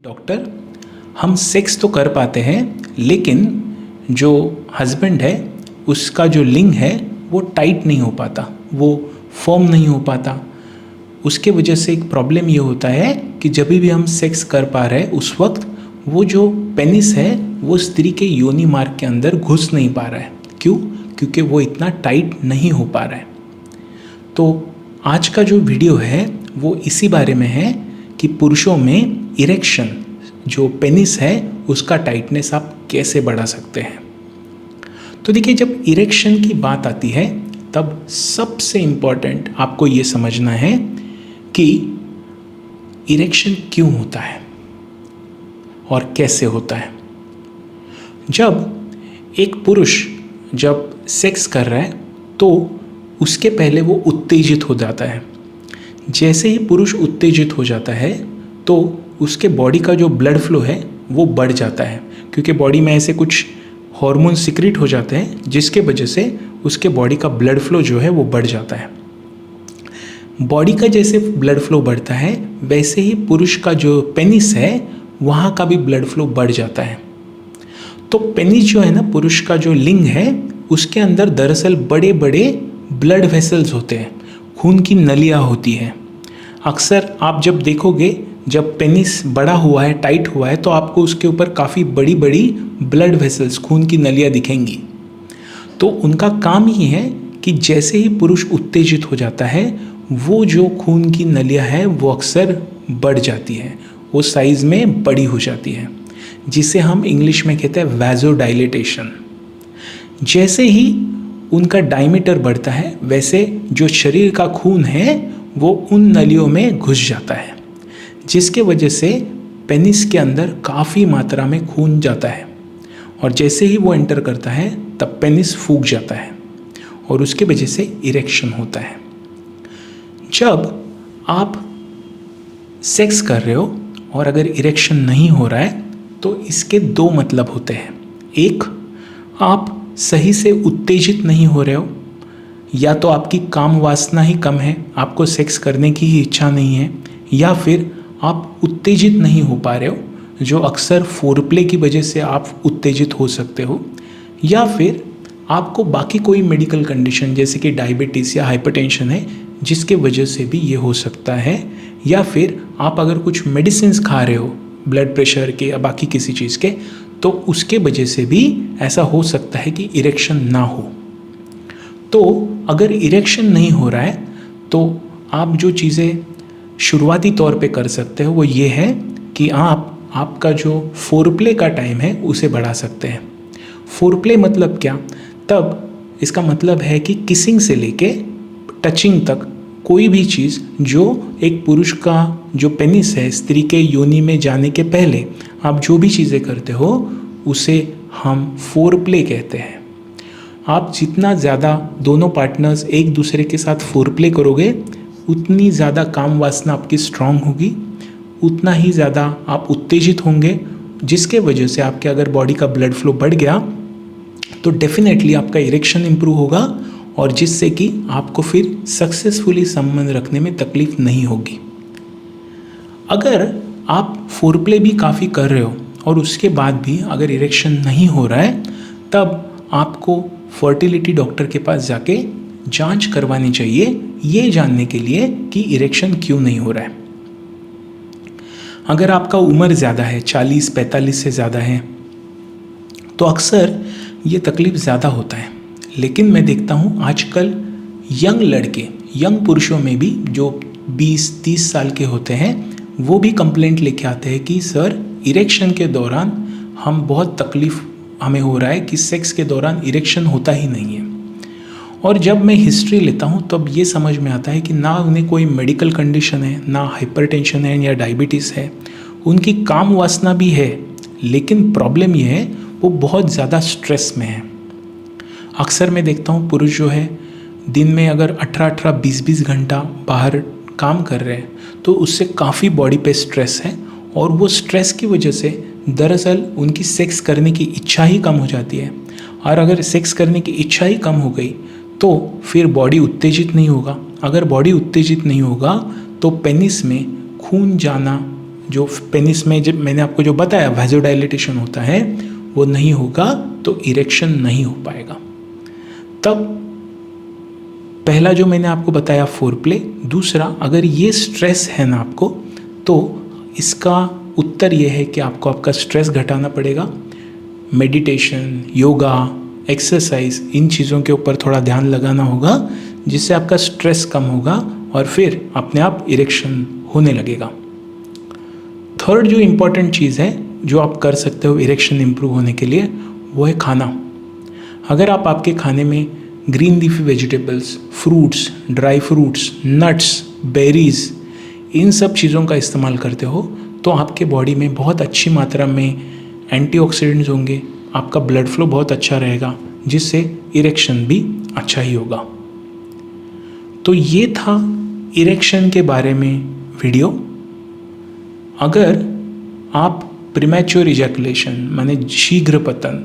Doctor, हम sex तो कर पाते हैं लेकिन जो हस्बैंड है उसका जो लिंग है वो टाइट नहीं हो पाता, वो फर्म नहीं हो पाता। उसके वजह से एक प्रॉब्लम ये होता है कि जब भी हम सेक्स कर पा रहे हैं उस वक्त वो जो पेनिस है वो स्त्री के योनि मार्ग के अंदर घुस नहीं पा रहा है। क्यों? क्योंकि वो इतना टाइट नहीं हो पा रहा है। तो आज का जो वीडियो है वो इसी बारे में है कि पुरुषों में इरेक्शन जो पेनिस है उसका टाइटनेस आप कैसे बढ़ा सकते हैं। तो देखिए, जब इरेक्शन की बात आती है तब सबसे इम्पॉर्टेंट आपको ये समझना है कि इरेक्शन क्यों होता है और कैसे होता है। जब एक पुरुष जब सेक्स कर रहा है तो उसके पहले वो उत्तेजित हो जाता है। जैसे ही पुरुष उत्तेजित हो जाता है तो उसके बॉडी का जो ब्लड फ्लो है वो बढ़ जाता है, क्योंकि बॉडी में ऐसे कुछ हार्मोन सिक्रीट हो जाते हैं जिसके वजह से उसके बॉडी का ब्लड फ्लो जो है वो बढ़ जाता है। बॉडी का जैसे ब्लड फ्लो बढ़ता है वैसे ही पुरुष का जो पेनिस है वहाँ का भी ब्लड फ्लो बढ़ जाता है। तो पेनिस जो है ना, पुरुष का जो लिंग है उसके अंदर दरअसल बड़े बड़े ब्लड वेसल्स होते हैं, खून की नलियाँ होती हैं। अक्सर आप जब देखोगे जब पेनिस बड़ा हुआ है, टाइट हुआ है, तो आपको उसके ऊपर काफ़ी बड़ी बड़ी ब्लड वेसल्स, खून की नलियाँ दिखेंगी। तो उनका काम ही है कि जैसे ही पुरुष उत्तेजित हो जाता है वो जो खून की नलियाँ है वो अक्सर बढ़ जाती है, वो साइज़ में बड़ी हो जाती है, जिसे हम इंग्लिश में कहते हैं वैसोडाइलेटेशन। जैसे ही उनका डायमीटर बढ़ता है वैसे जो शरीर का खून है वो उन नलियों में घुस जाता है, जिसके वजह से पेनिस के अंदर काफ़ी मात्रा में खून जाता है और जैसे ही वो एंटर करता है तब पेनिस फूक जाता है और उसके वजह से इरेक्शन होता है। जब आप सेक्स कर रहे हो और अगर इरेक्शन नहीं हो रहा है तो इसके दो मतलब होते हैं। एक, आप सही से उत्तेजित नहीं हो रहे हो, या तो आपकी काम वासना ही कम है, आपको सेक्स करने की ही इच्छा नहीं है, या फिर आप उत्तेजित नहीं हो पा रहे हो, जो अक्सर फोरप्ले की वजह से आप उत्तेजित हो सकते हो, या फिर आपको बाकी कोई मेडिकल कंडीशन जैसे कि डायबिटीज़ या हाइपरटेंशन है जिसके वजह से भी ये हो सकता है, या फिर आप अगर कुछ मेडिसिन खा रहे हो ब्लड प्रेशर के या बाकी किसी चीज़ के, तो उसके वजह से भी ऐसा हो सकता है कि इरेक्शन ना हो। तो अगर इरेक्शन नहीं हो रहा है तो आप जो चीज़ें शुरुआती तौर पे कर सकते हो वो ये है कि आप आपका जो फोरप्ले का टाइम है उसे बढ़ा सकते हैं। फोरप्ले मतलब क्या? तब इसका मतलब है कि किसिंग से लेके टचिंग तक कोई भी चीज़ जो एक पुरुष का जो पेनिस है स्त्री के योनि में जाने के पहले आप जो भी चीज़ें करते हो उसे हम फोरप्ले कहते हैं। आप जितना ज़्यादा दोनों पार्टनर्स एक दूसरे के साथ फोरप्ले करोगे उतनी ज़्यादा काम वासना आपकी स्ट्रांग होगी, उतना ही ज़्यादा आप उत्तेजित होंगे, जिसके वजह से आपके अगर बॉडी का ब्लड फ्लो बढ़ गया तो डेफिनेटली आपका इरेक्शन इम्प्रूव होगा और जिससे कि आपको फिर सक्सेसफुली संबंध रखने में तकलीफ नहीं होगी। अगर आप फोरप्ले भी काफ़ी कर रहे हो और उसके बाद भी अगर इरेक्शन नहीं हो रहा है तब आपको फर्टिलिटी डॉक्टर के पास जाके जांच करवानी चाहिए, ये जानने के लिए कि इरेक्शन क्यों नहीं हो रहा है। अगर आपका उम्र ज़्यादा है, 40-45 से ज़्यादा है, तो अक्सर ये तकलीफ़ ज़्यादा होता है। लेकिन मैं देखता हूँ आजकल यंग लड़के, यंग पुरुषों में भी जो 20-30 साल के होते हैं वो भी कंप्लेंट लेके आते हैं कि सर इरेक्शन के दौरान हम बहुत तकलीफ़ हमें हो रहा है कि सेक्स के दौरान इरेक्शन होता ही नहीं है। और जब मैं हिस्ट्री लेता हूँ तब ये समझ में आता है कि ना उन्हें कोई मेडिकल कंडीशन है, ना हाइपरटेंशन है या डायबिटीज़ है, उनकी काम वासना भी है, लेकिन प्रॉब्लम ये है वो बहुत ज़्यादा स्ट्रेस में है। अक्सर मैं देखता हूँ पुरुष जो है दिन में अगर 18-18, 20-20 घंटा बाहर काम कर रहे हैं तो उससे काफ़ी बॉडी पे स्ट्रेस है और वो स्ट्रेस की वजह से दरअसल उनकी सेक्स करने की इच्छा ही कम हो जाती है। और अगर सेक्स करने की इच्छा ही कम हो गई तो फिर बॉडी उत्तेजित नहीं होगा। अगर बॉडी उत्तेजित नहीं होगा तो पेनिस में खून जाना जो पेनिस में जब मैंने आपको जो बताया वैसोडाइलेटेशन होता है वो नहीं होगा तो इरेक्शन नहीं हो पाएगा। तब पहला जो मैंने आपको बताया फोरप्ले, दूसरा अगर ये स्ट्रेस है ना आपको तो इसका उत्तर ये है कि आपको आपका स्ट्रेस घटाना पड़ेगा। मेडिटेशन, योगा, एक्सरसाइज, इन चीज़ों के ऊपर थोड़ा ध्यान लगाना होगा जिससे आपका स्ट्रेस कम होगा और फिर अपने आप इरेक्शन होने लगेगा। थर्ड जो इम्पॉर्टेंट चीज़ है जो आप कर सकते हो इरेक्शन इम्प्रूव होने के लिए वो है खाना। अगर आप आपके खाने में green leafy vegetables, fruits, dry fruits, nuts, berries, इन सब चीज़ों का इस्तेमाल करते हो तो आपके बॉडी में बहुत अच्छी मात्रा में एंटीऑक्सीडेंट्स होंगे, आपका ब्लड फ्लो बहुत अच्छा रहेगा जिससे इरेक्शन भी अच्छा ही होगा। तो ये था इरेक्शन के बारे में वीडियो। अगर आप प्रीमैच्योर इजैकुलेशन माने शीघ्र पतन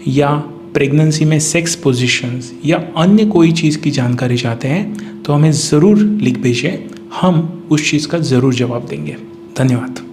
या प्रेगनेंसी में सेक्स पोजीशंस या अन्य कोई चीज़ की जानकारी चाहते हैं तो हमें ज़रूर लिख भेजें, हम उस चीज़ का ज़रूर जवाब देंगे। धन्यवाद।